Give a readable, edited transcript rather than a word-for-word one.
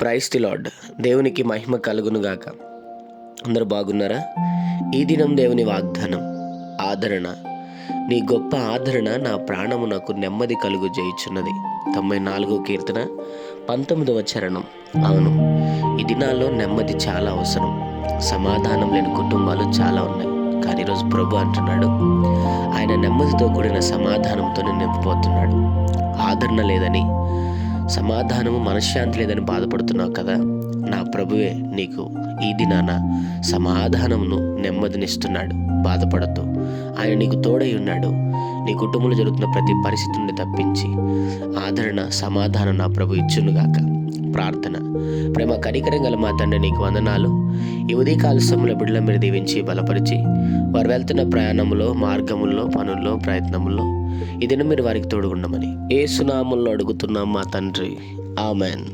Praise the lord. దేవునికి మహిమ కలుగునుగాక. అందరూ బాగున్నారా? ఈ దినం దేవుని వాగ్దానం, ఆదరణ. నీ గొప్ప ఆదరణ నా ప్రాణమునకు నెమ్మది కలుగు చేయుచున్నది. 94వ కీర్తన 19వ చరణం. అవును, ఈ దినాల్లో నెమ్మది చాలా అవసరం. సమాధానం లేని కుటుంబాలు చాలా ఉన్నాయి. కానీ ఈరోజు ప్రభు అంటున్నాడు, ఆయన నెమ్మదితో కూడిన సమాధానంతోనే నింపిపోతున్నాడు. ఆదరణ లేదని, సమాధానము, మనశ్శాంతి లేదని బాధపడుతున్నావు కదా, నా ప్రభువే నీకు ఈ దినాన సమాధానమును, నెమ్మదినిస్తున్నాడు. బాధపడద్దు, ఆయన నీకు తోడై ఉన్నాడు. నీ కుటుంబంలో జరుగుతున్న ప్రతి పరిస్థితి నుండి తప్పించి ఆదరణ, సమాధానం నా ప్రభు ఇచ్చునుగాక. ప్రార్థన. ప్రేమ కనికరం గల మా తండ్రి, నీకు వందనాలు. ఈ ఉదయకాల సమయంలో బిడ్డల మీరు దీవించి బలపరిచి, వారు వెళ్తున్న ప్రయాణంలో, మార్గముల్లో, పనుల్లో, ప్రయత్నముల్లో ఈ దినం మీరు వారికి తోడుగుండమని యేసు నామములో అడుగుతున్నాం మా తండ్రి. ఆమెన్.